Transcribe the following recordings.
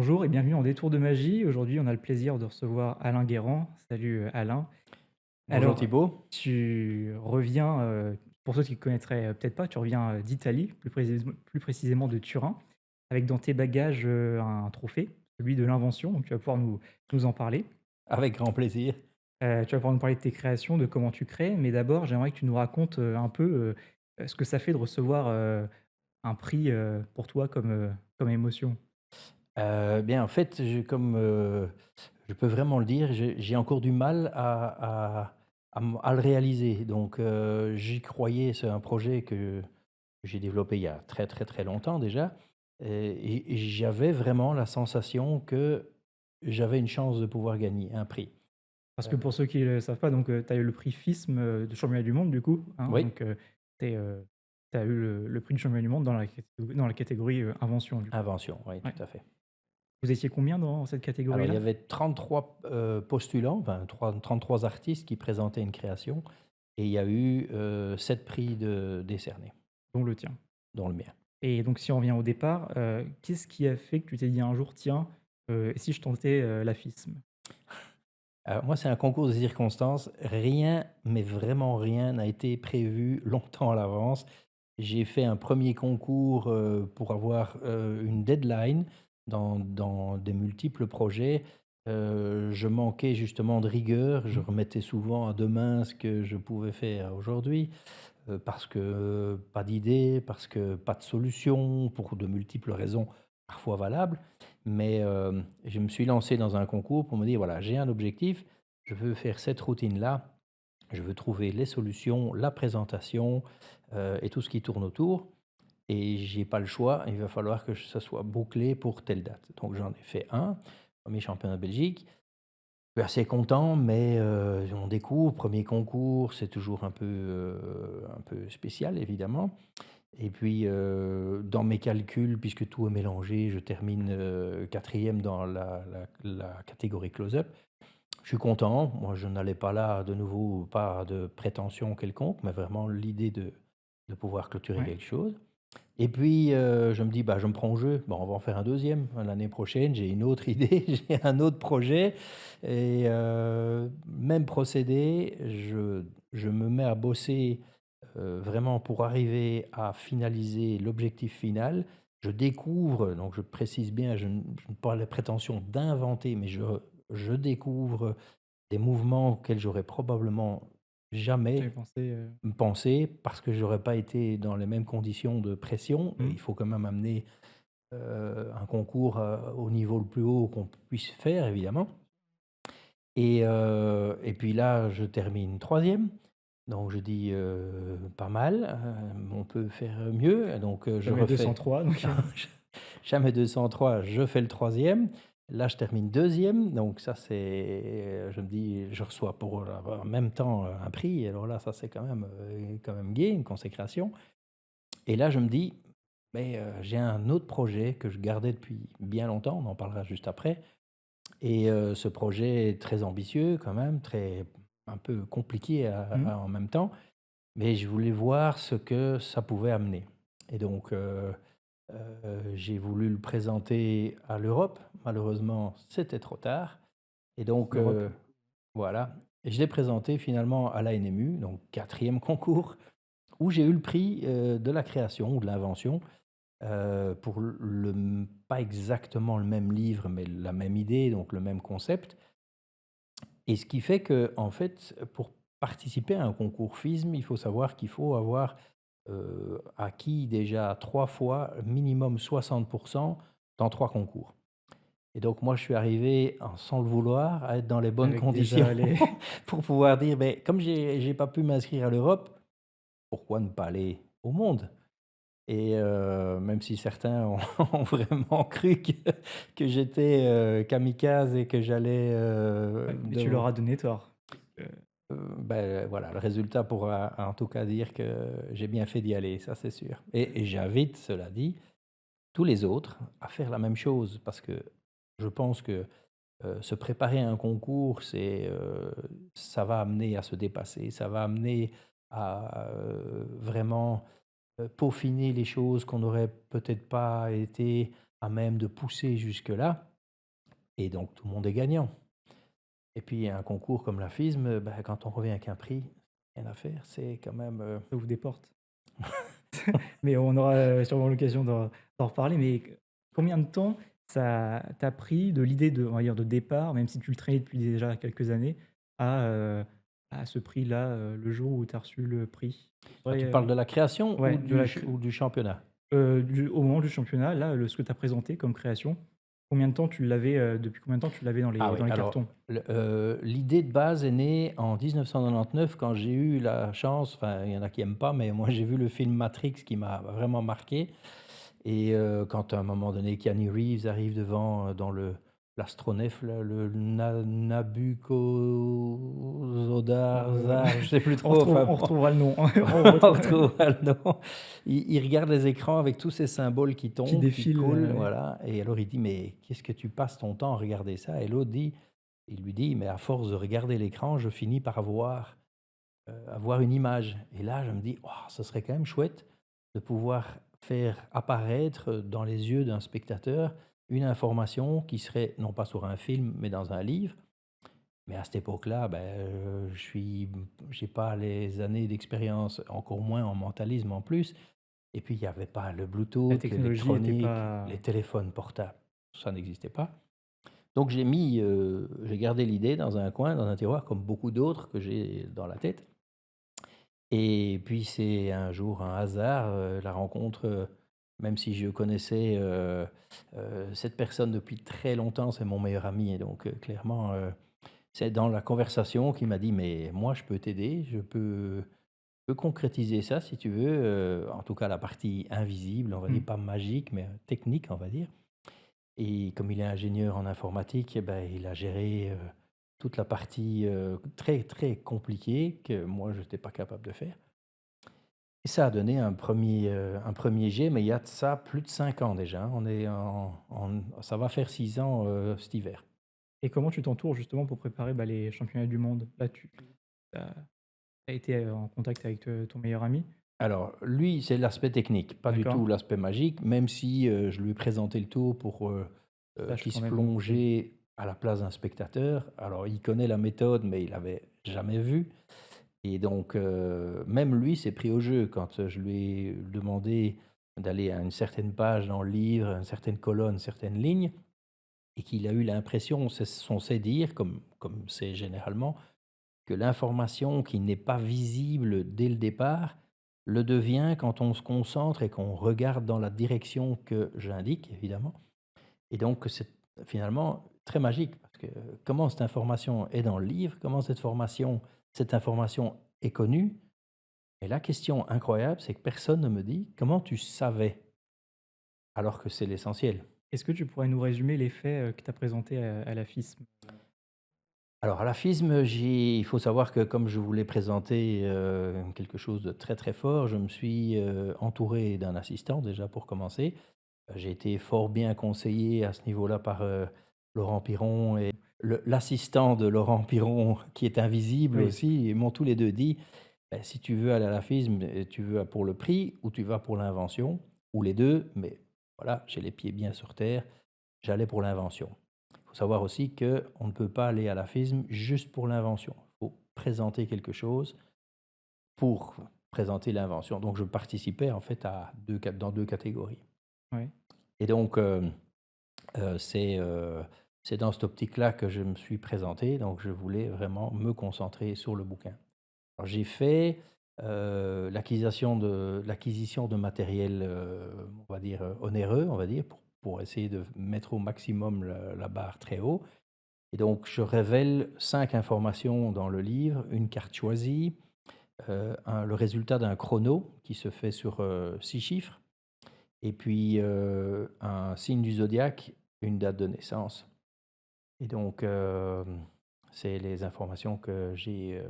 Bonjour et bienvenue en Détour de magie. Aujourd'hui, on a le plaisir de recevoir Alain Guérand. Salut Alain. Bonjour Alors, Thibaut. tu reviens, pour ceux qui ne connaîtraient peut-être pas, tu reviens d'Italie, plus précisément de Turin, avec dans tes bagages un trophée, celui de l'invention. Donc, tu vas pouvoir nous en parler. Avec grand plaisir. Tu vas pouvoir nous parler de tes créations, de comment tu crées. Mais d'abord, j'aimerais que tu nous racontes un peu ce que ça fait de recevoir un prix pour toi comme émotion. Bien, en fait, je peux vraiment le dire, j'ai encore du mal à le réaliser. Donc, j'y croyais, c'est un projet que j'ai développé il y a très, très, très longtemps déjà, et j'avais vraiment la sensation que j'avais une chance de pouvoir gagner un prix. Parce que Heu, pour ceux qui ne le savent pas, donc, tu as eu le prix FISM, de championnat du monde du coup, hein, oui, donc, tu as eu le prix du championnat du monde dans la catégorie, invention du coup. invention, oui, Ouais. tout à fait. Vous étiez combien dans cette Alors, il y catégorie-là? avait 33 postulants, enfin 33 artistes qui présentaient une création. Et il y a eu, 7 prix décernés, Dont le tien. dont le mien. Et donc si on revient au départ, qu'est-ce qui a fait que tu t'es dit un jour: «Tiens, et si je tentais, la FISM?» Alors moi, c'est un concours de circonstances. Rien, mais vraiment rien n'a été prévu longtemps à l'avance. J'ai fait un premier concours, pour avoir, une deadline dans des multiples projets. Je manquais justement de rigueur. Je Mmh. remettais souvent à demain ce que je pouvais faire aujourd'hui, parce que pas d'idée, parce que pas de solution, pour de multiples raisons, parfois valables. Mais, je me suis lancé dans un concours pour me dire: «Voilà, j'ai un objectif, je veux faire cette routine-là, je veux trouver les solutions, la présentation, et tout ce qui tourne autour, et j'ai pas le choix, il va falloir que ça soit bouclé pour telle date». Donc j'en ai fait un, premier championnat de Belgique. Je suis assez content, mais, on découvre, premier concours, c'est toujours un peu spécial évidemment. Et puis, dans mes calculs, puisque tout est mélangé, je termine, 4e dans la catégorie close-up. Je suis content. Moi, je n'allais pas là, de nouveau, pas de prétention quelconque, mais vraiment l'idée de pouvoir clôturer Ouais. quelque chose. Et puis, je me dis: «Bah, je me prends au jeu. Bon, on va en faire un deuxième l'année prochaine, j'ai une autre idée, j'ai un autre projet». Et même procédé, je me mets à bosser, vraiment pour arriver à finaliser l'objectif final. Je découvre, donc je précise bien, je n'ai pas la prétention d'inventer, mais je découvre des mouvements auxquels j'aurais probablement J'avais jamais pensé, pensé, parce que j'aurais pas été dans les mêmes conditions de pression. mmh. Il faut quand même amener, un concours, au niveau le plus haut qu'on puisse faire évidemment. Et puis là, je termine troisième. Donc je dis: «Pas mal, on peut faire mieux». Donc je Jamais refais 203 donc, jamais 203, je fais le troisième. Là, je termine deuxième. Donc ça, c'est, je me dis: «Je reçois pour, en même temps, un prix». Alors là, ça, c'est quand même gai, une consécration. Et là, je me dis: «Mais j'ai un autre projet que je gardais depuis bien longtemps», on en parlera juste après. Et ce projet est très ambitieux quand même, très un peu compliqué mmh. en même temps, mais je voulais voir ce que ça pouvait amener. Et donc, j'ai voulu le présenter à l'Europe. Malheureusement, c'était trop tard. Et donc, L'Europe. voilà, et je l'ai présenté finalement à l'ANMU, donc quatrième concours, où j'ai eu le prix, de la création ou de l'invention, pour pas exactement le même livre, mais la même idée, donc le même concept. Et ce qui fait que, en fait, pour participer à un concours FISM, il faut savoir qu'il faut avoir, acquis déjà 3 fois minimum 60 dans 3 concours. Et donc moi, je suis arrivé, sans le vouloir, à être dans les bonnes Avec conditions déjà les pour pouvoir dire: «Beh, comme j'ai pas pu m'inscrire à l'Europe, pourquoi ne pas aller au monde?» Et même si certains ont ont vraiment cru que j'étais, kamikaze et que j'allais, ouais, mais tu leur as donné tort. Puisque voilà, le résultat pourra en tout cas dire que j'ai bien fait d'y aller, ça c'est sûr. Et j'invite, cela dit, tous les autres à faire la même chose, parce que je pense que, se préparer à un concours, ça va amener à se dépasser, ça va amener à, vraiment, peaufiner les choses qu'on n'aurait peut-être pas été à même de pousser jusque-là. et donc tout le monde est gagnant. Et puis un concours comme la FISM, bah, quand on revient avec un prix, rien à faire, c'est quand même, Ça ouvre des portes. Mais on aura, sûrement l'occasion d'en reparler, mais combien de temps ça t'a pris de l'idée de on va dire de départ, même si tu le traînais depuis déjà quelques années, à, à ce prix-là, le jour où tu as reçu le prix? ah, Ouais, tu parles de la création ouais, de la cré ou du championnat? au moment du championnat, là, ce que tu as présenté comme création, combien de temps tu l'avais, depuis combien de temps tu l'avais Ah oui, dans les alors cartons? l'idée de base est née en 1999 quand j'ai eu la chance, enfin il y en a qui aiment pas, mais moi j'ai vu le film Matrix qui m'a vraiment marqué. Et quand à un moment donné Keanu Reeves arrive devant, dans l'astronef là, le Nabucodonosor, je sais plus trop, enfin On bon, retrouvera le nom, on on retrouve retrouvera le nom. Il regarde les écrans avec tous ces symboles qui qui tombent, qui défile, coulent, ouais. voilà, et alors il dit: «Mais qu'est-ce que tu passes ton temps à regarder ça?» Et l'autre dit il lui dit: «Mais à force de regarder l'écran, je finis par avoir une image.» Et là, je me dis: «Waouh, ce serait quand même chouette de pouvoir faire apparaître dans les yeux d'un spectateur une information qui serait non pas sur un film, mais dans un livre.» Mais à cette époque-là, ben, j'ai pas les années d'expérience, encore moins en mentalisme en plus. Et puis il y avait pas le La Bluetooth, technologie était l'électronique, pas les téléphones portables, ça n'existait pas. Donc j'ai gardé l'idée dans un coin, dans un tiroir, comme beaucoup d'autres que j'ai dans la tête. Et puis c'est un jour un hasard, la rencontre, même si je connaissais, cette personne depuis très longtemps, c'est mon meilleur ami, et donc clairement, c'est dans la conversation qu'il m'a dit: «Mais moi je peux t'aider, je peux concrétiser ça si tu veux», en tout cas la partie invisible, on va dire, mmh. pas magique, mais technique, on va dire. Et comme il est ingénieur en informatique, eh ben, il a géré, toute la partie, très, très compliquée que moi je n'étais pas capable de faire. Et ça a donné un 1er jet, mais il y a de ça plus de 5 ans déjà, hein. On est ça va faire 6 ans, cet hiver. Et comment tu t'entoures justement pour préparer, bah, les championnats du monde? Là, tu as été, en contact avec, ton meilleur ami? Alors lui, c'est l'aspect technique, pas du D'accord. tout l'aspect magique, même si, je lui ai présenté le tout pour, Sache qu'il quand se même, oui. plongeait à la place d'un spectateur. Alors il connaît la méthode, mais il avait jamais vu. Et donc, même lui s'est pris au jeu quand, je lui ai demandé d'aller à une certaine page dans le livre, à une certaine colonne, certaines lignes, et qu'il a eu l'impression, c'est son sait dire, comme c'est généralement, que l'information qui n'est pas visible dès le départ, le devient quand on se concentre et qu'on regarde dans la direction que j'indique, évidemment. Et donc c'est finalement très magique parce que comment cette information est dans le livre, comment cette information est connue. Et la question incroyable, c'est que personne ne me dit: «Comment tu savais?» alors que c'est l'essentiel. Est-ce que tu pourrais nous résumer les faits, que tu as présentés à la FISM? Alors à la FISM, il faut savoir que comme je voulais présenter, quelque chose de très, très fort, je me suis, entouré d'un assistant déjà pour commencer. J'ai été fort bien conseillé à ce niveau-là par, Laurent Piron et l'assistant de Laurent Piron qui est invisible Oui. aussi. Ils m'ont tous les 2 dit: «Beh, si tu veux aller à la FISM, tu vas pour le prix ou tu vas pour l'invention ou les 2.» Mais voilà, j'ai les pieds bien sur terre, j'allais pour l'invention. Il faut savoir aussi qu'on ne peut pas aller à la FISM juste pour l'invention. Il faut présenter quelque chose pour présenter l'invention. Donc je participais en fait à 2 cat dans 2 catégories. Ouais. Et donc, Heu, c'est, heu, c'est dans cette optique-là que je me suis présenté, donc je voulais vraiment me concentrer sur le bouquin. Alors j'ai fait, l'acquisition de matériel, on va dire, onéreux, on va dire, pour essayer de mettre au maximum la barre très haut. Et donc je révèle 5 informations dans le livre, une carte choisie, le résultat d'un chrono qui se fait sur, 6 chiffres, et puis, un signe du zodiaque, une date de naissance. Et donc, c'est les informations que j'ai,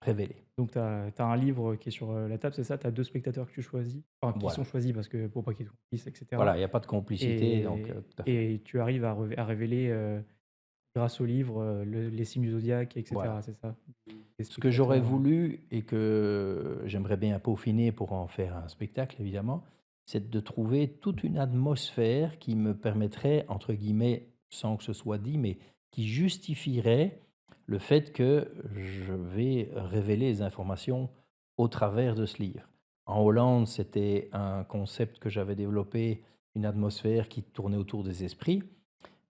révélées. Donc tu as un livre qui est sur, la table, c'est ça? Tu as 2 spectateurs que tu choisis, enfin qui sont Voilà. choisis parce que pour pas qu'ils te remplissent et cetera Voilà, il y a pas de complicité, donc, et tout à fait. tu arrives à révéler, grâce au livre, les signes du zodiaque et Voilà. cetera, c'est ça? Des Ce que j'aurais spectateurs, voulu et que j'aimerais bien peaufiner pour en faire un spectacle évidemment, c'est de trouver toute une atmosphère qui me permettrait, entre guillemets, sans que ce soit dit, mais qui justifierait le fait que je vais révéler les informations au travers de ce livre. En Hollande, c'était un concept que j'avais développé, une atmosphère qui tournait autour des esprits,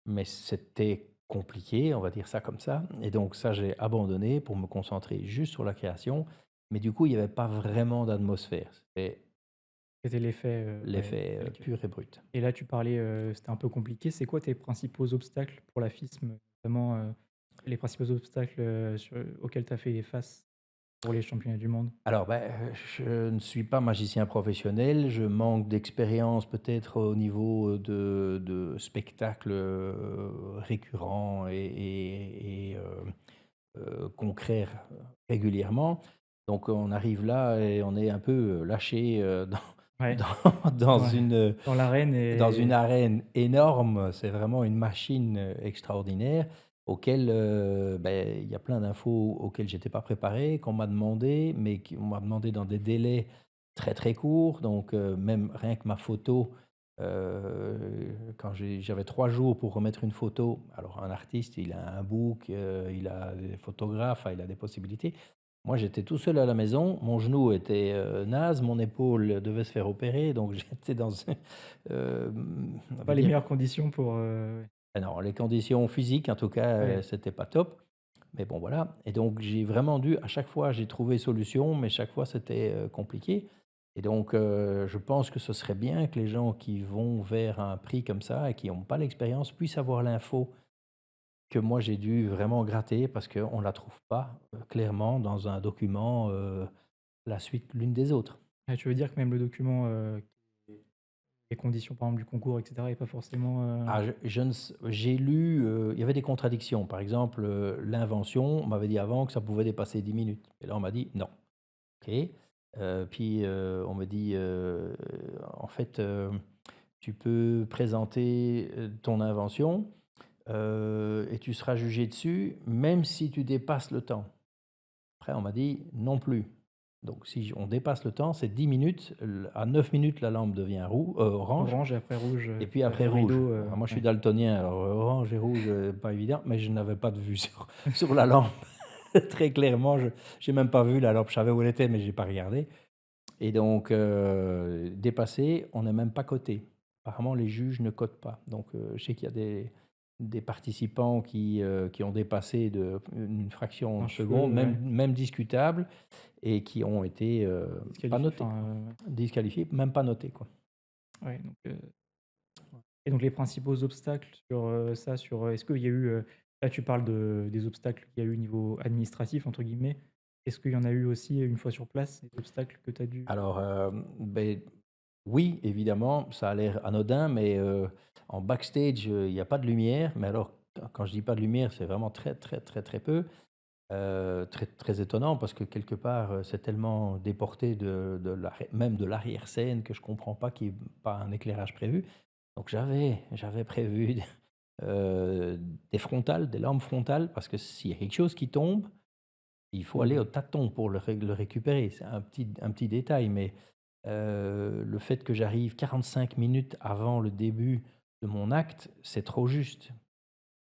mais c'était compliqué, on va dire ça comme ça. Et donc ça, j'ai abandonné pour me concentrer juste sur la création. Mais du coup, il n'y avait pas vraiment d'atmosphère. C'était C'était l'effet, ouais, l'effet tel quel. pur et brut. Et là, tu parlais, c'était un peu compliqué. C'est quoi tes principaux obstacles pour la FISM? Notamment, les principaux obstacles, auxquels tu as fait face pour les championnats du monde? Alors, je ne suis pas magicien professionnel, je manque d'expérience peut-être au niveau de spectacles récurrents et concrets régulièrement. Donc, on arrive là et on est un peu lâché Ouais, dans dans dans l'arène dans une et arène énorme. C'est vraiment une machine extraordinaire auquel il y a plein d'infos auxquelles j'étais pas préparé, qu'on m'a demandé, mais qu'on m'a demandé dans des délais très très courts. Donc même rien que ma photo, quand j'avais 3 jours pour remettre une photo. Alors un artiste, il a un book, il a des photographes, enfin, il a des possibilités. Moi, j'étais tout seul à la maison, mon genou était, naze, mon épaule devait se faire opérer, donc j'étais dans on va pas les dire meilleures conditions pour, non, les conditions physiques en tout cas, ouais. c'était pas top, mais bon voilà. Et donc j'ai vraiment dû à chaque fois j'ai trouvé solution, mais chaque fois c'était, compliqué. Et donc je pense que ce serait bien que les gens qui vont vers un prix comme ça et qui n'ont pas l'expérience puissent avoir l'info que moi j'ai dû vraiment gratter parce qu'on ne la trouve pas, clairement dans un document, la suite l'une des autres. Ah, tu veux dire que même le document, les conditions, par exemple, du concours et cetera est pas forcément, Ah, je ne s j'ai lu, il y avait des contradictions. Par exemple, l'invention, on m'avait dit avant que ça pouvait dépasser 10 minutes et là on m'a dit: «Non». OK, puis, on me dit, «En fait, tu peux présenter, ton invention, et tu seras jugé dessus même si tu dépasses le temps». Après on m'a dit: «Non plus». Donc si on dépasse le temps, c'est 10 minutes, à 9 minutes la lampe devient orange orange et après rouge, et puis après le rouge. rideau, Alors moi je suis ouais. daltonien, alors orange et rouge, pas évident, mais je n'avais pas de vue sur la lampe. Très clairement, je j'ai même pas vu la lampe. Je savais où elle était, mais j'ai pas regardé et donc dépassé, on n'est même pas coté. Apparemment les juges ne cotent pas. Donc je sais qu'il y a des participants qui ont dépassé une fraction Un de seconde, cheveu, ouais, même discutables et qui ont été, pas disqualifié, notés, enfin, disqualifiés, même pas notés, quoi. ouais, donc et donc les principaux obstacles sur, ça, sur, est-ce qu'il y a eu, là tu parles des obstacles qu'il y a eu au niveau «administratif» entre guillemets. Est-ce qu'il y en a eu aussi une fois sur place, des obstacles que tu as dû Alors, oui, évidemment, ça a l'air anodin, mais en backstage, il y a pas de lumière. Mais alors, quand je dis pas de lumière, c'est vraiment très, très, très, très peu. Très, très étonnant parce que quelque part, c'est tellement déporté même de l'arrière-scène que je comprends pas qu'il y ait pas un éclairage prévu. Donc j'avais prévu des frontales, des lampes frontales parce que s'il y a quelque chose qui tombe, il faut aller au ou tâton pour le récupérer. C'est un petit détail, mais le fait que j'arrive 45 minutes avant le début de mon acte, c'est trop juste.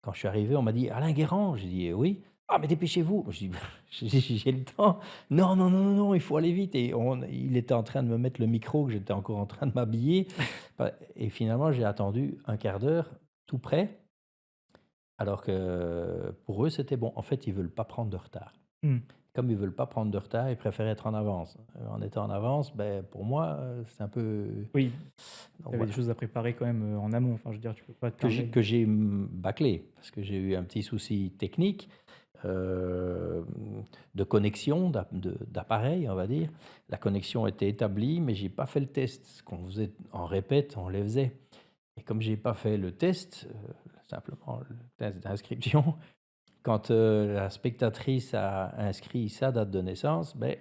Quand je suis arrivé, on m'a dit: «Alain Guérand?» J'ai dit: «Oui». «Ah mais dépêchez-vous!» Je dis: «J'ai le temps». «Non, non, non, non, non, il faut aller vite» et il était en train de me mettre le micro, que j'étais encore en train de m'habiller. Bah et finalement, j'ai attendu un quart d'heure tout près, alors que pour eux, c'était bon. En fait, ils veulent pas prendre de retard. mmh, Comme ils veulent pas prendre de retard, ils préfèrent être en avance. En étant en avance, pour moi, c'est un peu oui, donc tu avais des voilà. choses à préparer quand même, en amont. Enfin, je veux dire, tu peux pas te permettre Que j'ai, bâclé parce que j'ai eu un petit souci technique, hem, de connexion, d'appareil, on va dire. La connexion était établie, mais j'ai pas fait le test. Ce qu'on faisait en répète, on les faisait et comme j'ai pas fait le test, simplement le test d'inscription, quand, la spectatrice a inscrit sa date de naissance, il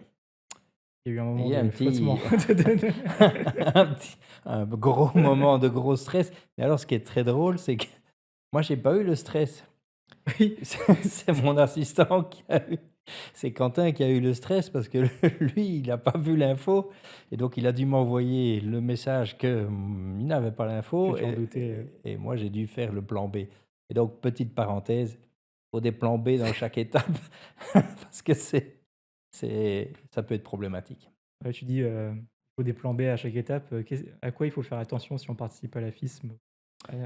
y a eu un il moment y a un de flottement. petit un gros moment de gros stress. Mais alors ce qui est très drôle, c'est que moi j'ai pas eu le stress. Oui, C'est mon assistant qui a eu c'est Quentin qui a eu le stress parce que lui, il a pas vu l'info et donc il a dû m'envoyer le message que, il n'avait pas que l'info tu en et doutais, et moi j'ai dû faire le plan B. Et donc, petite parenthèse, il faut des plans B dans chaque étape parce que ça peut être problématique. Ouais, tu dis, il faut des plans B à chaque étape, à quoi il faut faire attention si on participe à la FISM? Heu,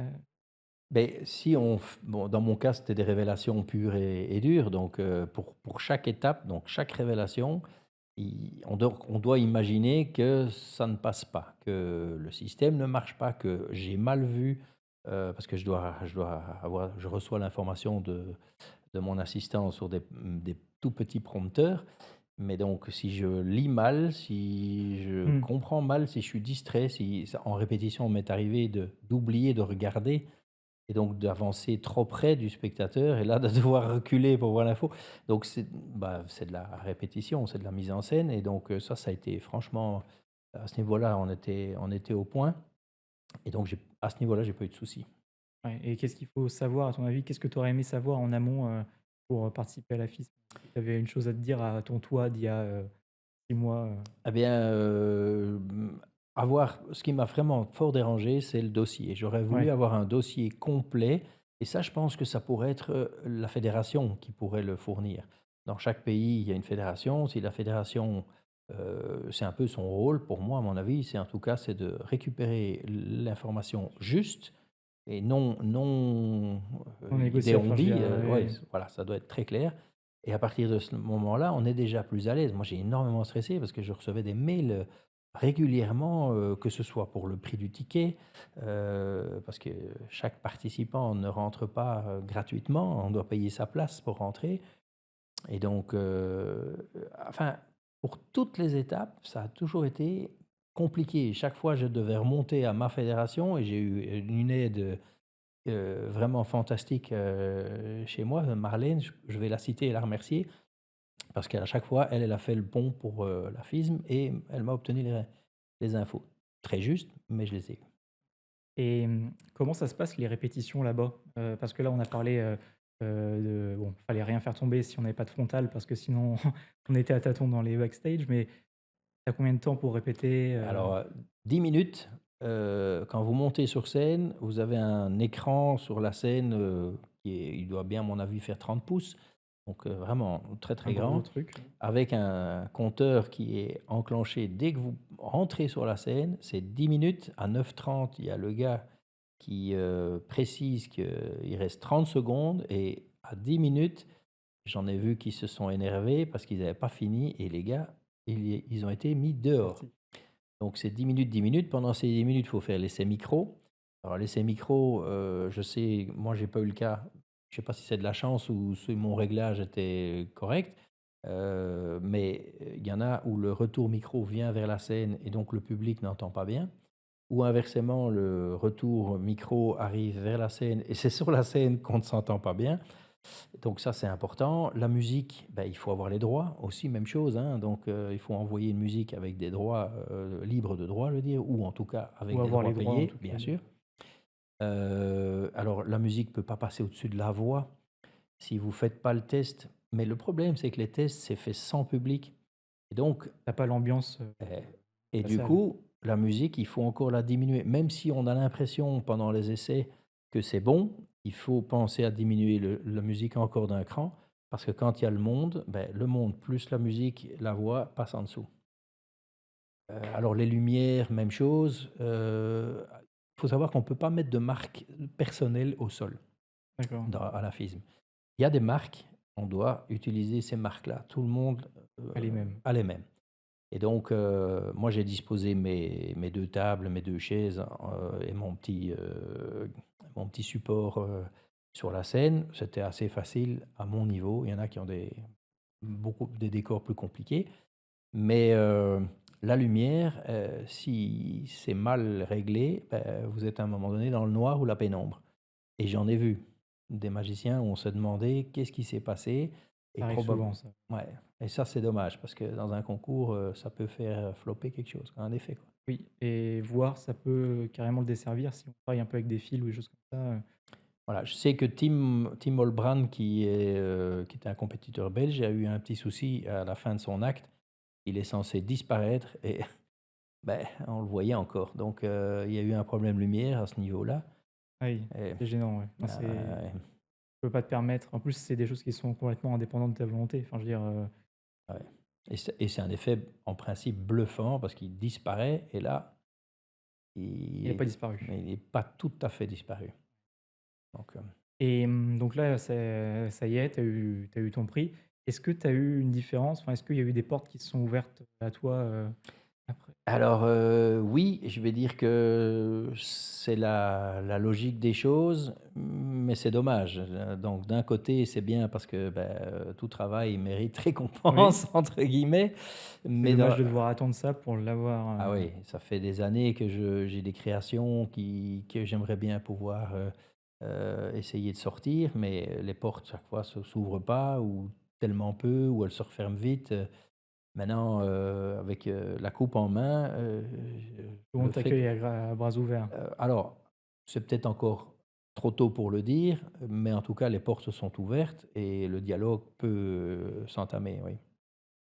Beh, si on f bon, dans mon cas, c'était des révélations pures et dures, donc pour chaque étape, donc chaque révélation, on doit imaginer que ça ne passe pas, que le système ne marche pas, que j'ai mal vu, parce que je reçois l'information de mon assistant sur des tout petits prompteurs. Mais donc si je lis mal, si je mmh, comprends mal, si je suis distrait, si ça en répétition, il m'est arrivé d'oublier de regarder et donc d'avancer trop près du spectateur et là de devoir reculer pour voir l'info. Donc c'est de la répétition, c'est de la mise en scène et donc ça a été franchement à ce niveau-là, on était au point et donc à ce niveau-là, j'ai pas eu de soucis. ouais, et qu'est-ce qu'il faut savoir à ton avis? Qu'est-ce que tu aurais aimé savoir en amont, pour, participer à la FISM? Si tu avais une chose à te dire à ton toi d'il y a, 6 mois, Eh bien, avoir ce qui m'a vraiment fort dérangé, c'est le dossier. J'aurais voulu ouais, avoir un dossier complet et ça, je pense que ça pourrait être, la fédération qui pourrait le fournir. Dans chaque pays, il y a une fédération. Si la fédération, c'est un peu son rôle pour moi, à mon avis, c'est en tout cas, c'est de récupérer l'information juste et non, non négociable, enfin je veux idéologie, dire, ouais, ouais, voilà, ça doit être très clair et à partir de ce moment-là, on est déjà plus à l'aise. Moi, j'ai énormément stressé parce que je recevais des mails, régulièrement, que ce soit pour le prix du ticket, parce que chaque participant ne rentre pas, gratuitement, on doit payer sa place pour rentrer et donc enfin, pour toutes les étapes, ça a toujours été compliqué. Chaque fois, je devais remonter à ma fédération et j'ai eu une aide, vraiment fantastique, chez moi, Marlène, je vais la citer et la remercier parce qu'à chaque fois, elle a fait le pont pour, la FISM et elle m'a obtenu les infos. Très juste, mais je les ai eues. et comment ça se passe les répétitions là-bas? Parce que là, on a parlé, de bon, fallait rien faire tomber si on n'avait pas de frontal parce que sinon on était à tâtons dans les backstage, mais tu as combien de temps pour répéter, Alors, 10 minutes, quand vous montez sur scène, vous avez un écran sur la scène, il doit bien, à mon avis, faire 30 pouces, donc vraiment très, un très gros grand, truc? avec un compteur qui est enclenché dès que vous rentrez sur la scène. C'est 10 minutes. À 9:30, il y a le gars qui, précise qu'il reste 30 secondes et à 10 minutes, j'en ai vu qui se sont énervés parce qu'ils n'avaient pas fini et les gars, ils ont été mis dehors. Sorti. Donc c'est 10 minutes, 10 minutes. Pendant ces 10 minutes, il faut faire l'essai micro. Alors l'essai micro, je sais, moi j'ai pas eu le cas. Je sais pas si c'est de la chance ou si mon réglage était correct. Mais il y en a où le retour micro vient vers la scène et donc le public n'entend pas bien. Ou inversement, le retour micro arrive vers la scène et c'est sur la scène qu'on ne s'entend pas bien. Donc ça, c'est important. La musique, ben, il faut avoir les droits aussi, même chose, hein. Donc il faut envoyer une musique avec des droits, libres de droits, je veux dire, ou en tout cas avec Ou des avoir droits les droits en payés, tout cas bien de sûr. Alors la musique ne peut pas passer au-dessus de la voix si vous faites pas le test. Mais le problème, c'est que les tests, c'est fait sans public. Et donc, tu pas l'ambiance, eh, et la du salle. coup, la musique, il faut encore la diminuer. Même si on a l'impression pendant les essais que c'est bon, il faut penser à diminuer la musique encore d'un cran, parce que quand il y a le monde, ben, le monde plus la musique, la voix passe en dessous. Alors les lumières, même chose. Il faut savoir qu'on ne peut pas mettre de marque personnelle au sol D'accord, à la FISM. Il y a des marques, on doit utiliser ces marques-là. Tout le monde pas les mêmes. a les mêmes. Et donc, moi, j'ai disposé mes 2 tables, mes 2 chaises, et mon petit support, sur la scène. C'était assez facile à mon niveau. Il y en a qui ont des décors plus compliqués. Mais, la lumière, si c'est mal réglé, vous êtes à un moment donné dans le noir ou la pénombre. Et j'en ai vu des magiciens où on se demandait qu'est-ce qui s'est passé et Ça arrive probab souvent ça. ouais, et ça, c'est dommage parce que dans un concours, ça peut faire flopper quelque chose, un effet, quoi. Oui, et voir, ça peut carrément le desservir si on travaille un peu avec des fils ou des choses comme ça, Voilà, je sais que Tim Olbran qui était un compétiteur belge, a eu un petit souci à la fin de son acte. Il est censé disparaître et ben, on le voyait encore. Donc il y a eu un problème lumière à ce niveau-là. Ah oui, Et c'est gênant, ouais. Enfin, c'est ouais, tu peux pas te permettre en plus, c'est des choses qui sont complètement indépendantes de ta volonté. Enfin, je veux dire, ouais. Et c'est un effet en principe bluffant parce qu'il disparaît et là, il a il pas disparu. mais il est pas tout à fait disparu. Donc, Et donc là, ça y est, tu as eu ton prix. Est-ce que tu as eu une différence? Enfin, est-ce qu'il y a eu des portes qui se sont ouvertes à toi, après? alors, oui, je vais dire que c'est la logique des choses, mais c'est dommage. Donc d'un côté, c'est bien parce que, tout travail mérite Oui, «récompense» entre guillemets, c'est mais dommage dans de devoir attendre ça pour l'avoir, ah oui, ça fait des années que j'ai des créations que j'aimerais bien pouvoir, essayer de sortir, mais les portes chaque fois s'ouvrent pas ou tellement peu ou elles se referment vite. Maintenant, avec, la coupe en main, tout le le monde fait que t'accueille à bras ouverts. alors, c'est peut-être encore trop tôt pour le dire, mais en tout cas, les portes se sont ouvertes et le dialogue peut, s'entamer, oui.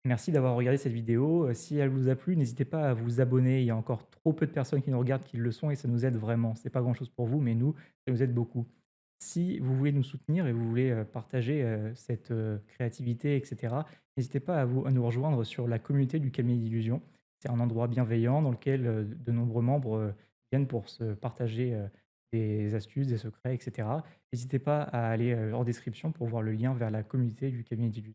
Merci d'avoir regardé cette vidéo. Si elle vous a plu, n'hésitez pas à vous abonner. Il y a encore trop peu de personnes qui nous regardent qui le sont et ça nous aide vraiment. C'est pas grand-chose pour vous, mais nous, ça nous aide beaucoup. Si vous voulez nous soutenir et vous voulez, partager, cette, créativité et cetera, n'hésitez pas à nous rejoindre sur la communauté du Cabinet d'Illusions. C'est un endroit bienveillant dans lequel, de nombreux membres, viennent pour se partager, des astuces, des secrets et cetera. N'hésitez pas à aller, en description pour voir le lien vers la communauté du Cabinet d'Illusions.